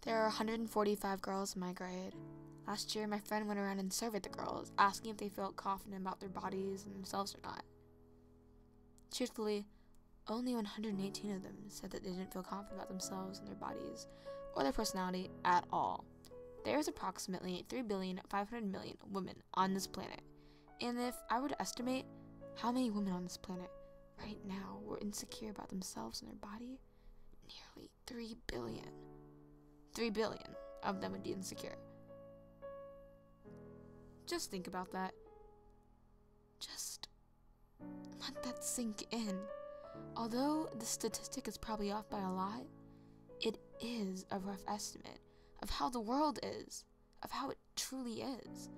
There are 145 girls in my grade. Last year, my friend went around and surveyed the girls, asking if they felt confident about their bodies and themselves or not. Truthfully, only 118 of them said that they didn't feel confident about themselves and their bodies, or their personality at all. There is approximately 3,500,000,000 women on this planet, and if I were to estimate how many women on this planet right now were insecure about themselves and their body, nearly 3 billion. 3 billion of them would be insecure. Just think about that. Just let that sink in. Although the statistic is probably off by a lot, it is a rough estimate of how the world is, of how it truly is.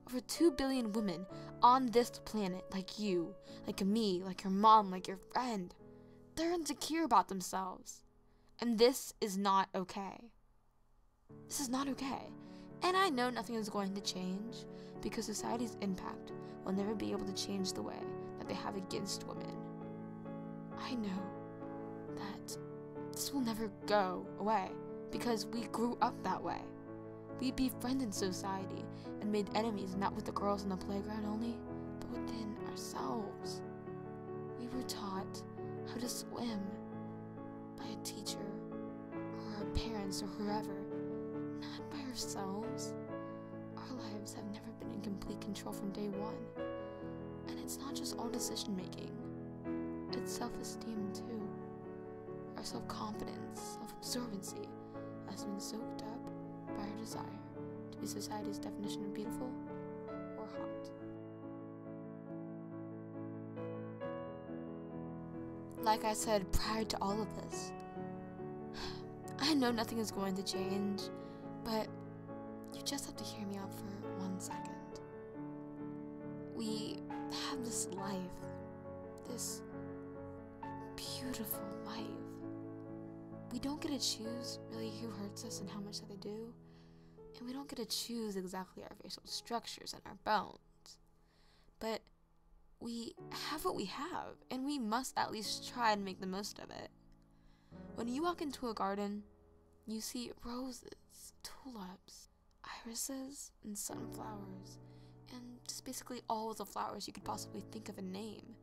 Over 2 billion women on this planet, like you, like me, like your mom, like your friend, they're insecure about themselves. And this is not okay. This is not okay. And I know nothing is going to change because society's impact will never be able to change the way that they have against women. I know that this will never go away because we grew up that way. We befriended society and made enemies not with the girls on the playground only, but within ourselves. We were taught how to swim by a teacher or our parents or whoever, not by ourselves. Our lives have never been in complete control from day one. And it's not just all decision making, it's self-esteem too. Our self-confidence, self-absorbency has been soaked up by our desire to be society's definition of beautiful or hot. Like I said prior to all of this, I know nothing is going to change, but you just have to hear me out for 1 second. We have this life, this beautiful life. We don't get to choose really who hurts us and how much that they do, and we don't get to choose exactly our facial structures and our bones. But we have what we have, and we must at least try and make the most of it. When you walk into a garden, you see roses, tulips, irises, and sunflowers, and just basically all of the flowers you could possibly think of and name.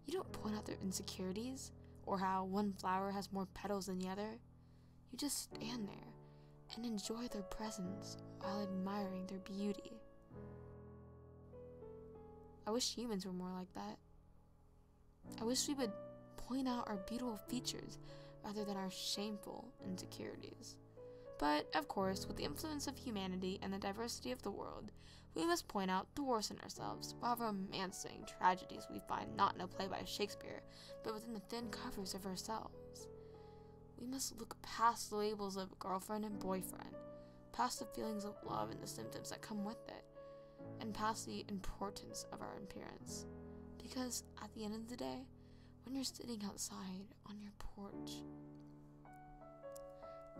You don't point out their insecurities, or how one flower has more petals than the other. You just stand there and enjoy their presence while admiring their beauty. I wish humans were more like that. I wish we would point out our beautiful features rather than our shameful insecurities. But, of course, with the influence of humanity and the diversity of the world, we must point out the worst in ourselves while romancing tragedies we find not in a play by Shakespeare, but within the thin covers of ourselves. We must look past the labels of girlfriend and boyfriend, past the feelings of love and the symptoms that come with it, and past the importance of our appearance. Because at the end of the day, when you're sitting outside on your porch,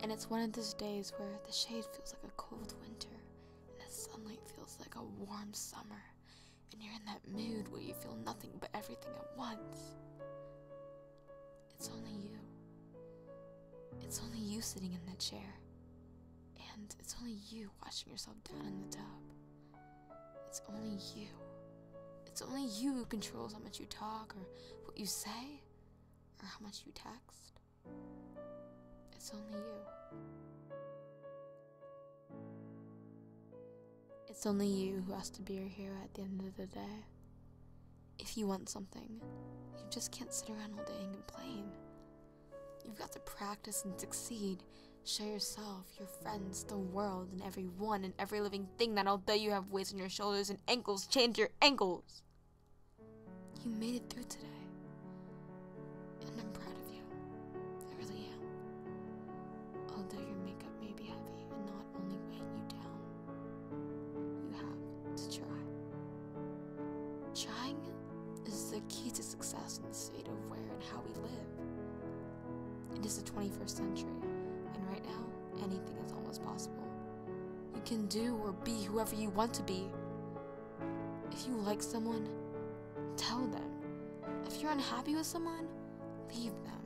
and it's one of those days where the shade feels like a cold winter, and the sunlight feels like a warm summer, and you're in that mood where you feel nothing but everything at once. It's only you. It's only you sitting in that chair. And it's only you washing yourself down in the tub. It's only you. It's only you who controls how much you talk, or what you say, or how much you text. It's only you. It's only you who has to be your hero at the end of the day. If you want something, you just can't sit around all day and complain. You've got to practice and succeed. Show yourself, your friends, the world, and everyone and every living thing that although you have weights on your shoulders and ankles, change your ankles. You made it through today. And I'm proud of you. I really am. Although your makeup may be heavy and not only weighing you down, you have to try. Trying is the key to success in the state of where and how we live. It is the 21st century, and right now, anything is almost possible. You can do or be whoever you want to be. If you like someone, tell them. If you're unhappy with someone, leave them.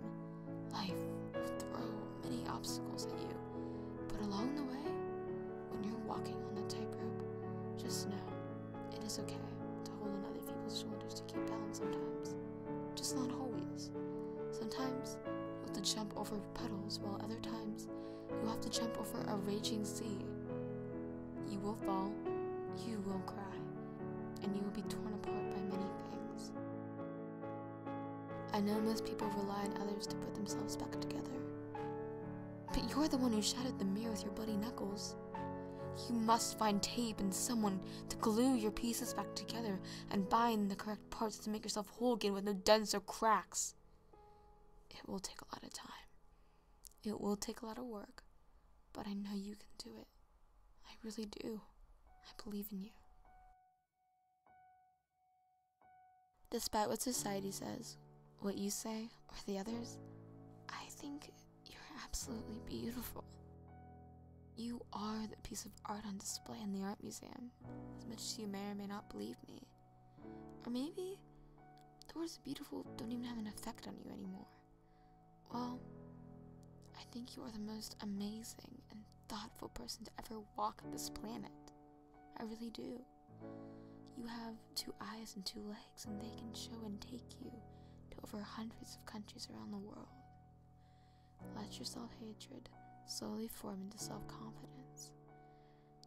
Life will throw many obstacles at you, along the way, when you're walking on the tightrope, just know it is okay to hold on other people's shoulders to keep balance sometimes. Just not always. Sometimes you have to jump over puddles, while other times you have to jump over a raging sea. You will fall, you will cry, and you will be torn apart by many things. I know most people rely on others to put themselves back together, but you're the one who shattered the mirror with your bloody knuckles. You must find tape and someone to glue your pieces back together and bind the correct parts to make yourself whole again with no dents or cracks. It will take a lot of time. It will take a lot of work, but I know you can do it. I really do. I believe in you. Despite what society says, what you say, or the others, I think you're absolutely beautiful. You are the piece of art on display in the art museum, as much as you may or may not believe me. Or maybe the words beautiful don't even have an effect on you anymore. Well, I think you are the most amazing and thoughtful person to ever walk this planet. I really do. You have 2 eyes and 2 legs, and they can show and take you to over hundreds of countries around the world. Let your self-hatred slowly form into self-confidence.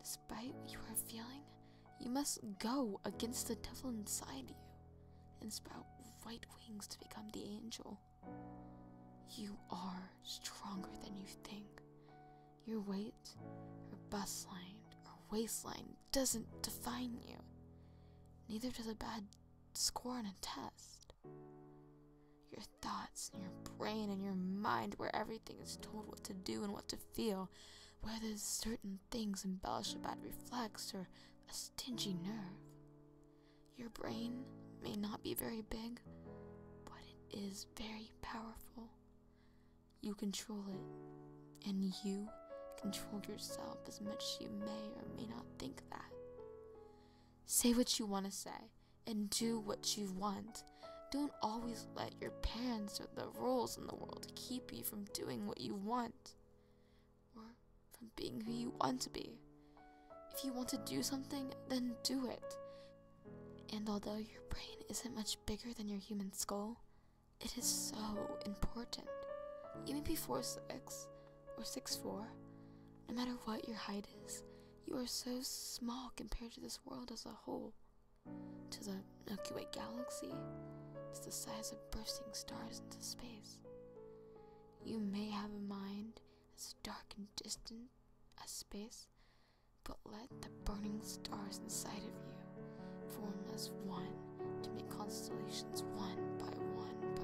Despite what you are feeling, you must go against the devil inside you and sprout white wings to become the angel. You are stronger than you think. Your weight, or bust line, or waistline doesn't define you. Neither does a bad score on a test. Your thoughts and your brain and your mind, where everything is told what to do and what to feel, where there's certain things embellish a bad reflex or a stingy nerve. Your brain may not be very big, but it is very powerful. You control it, and you control yourself as much as you may or may not think that. Say what you want to say, and do what you want. Don't always let your parents or the rules in the world keep you from doing what you want, or from being who you want to be. If you want to do something, then do it. And although your brain isn't much bigger than your human skull, it is so important. You may be 4'6" or 6'4", no matter what your height is, you are so small compared to this world as a whole, to the Milky Way galaxy. It's the size of bursting stars into space. You may have a mind as dark and distant as space, but let the burning stars inside of you form as one to make constellations one by one by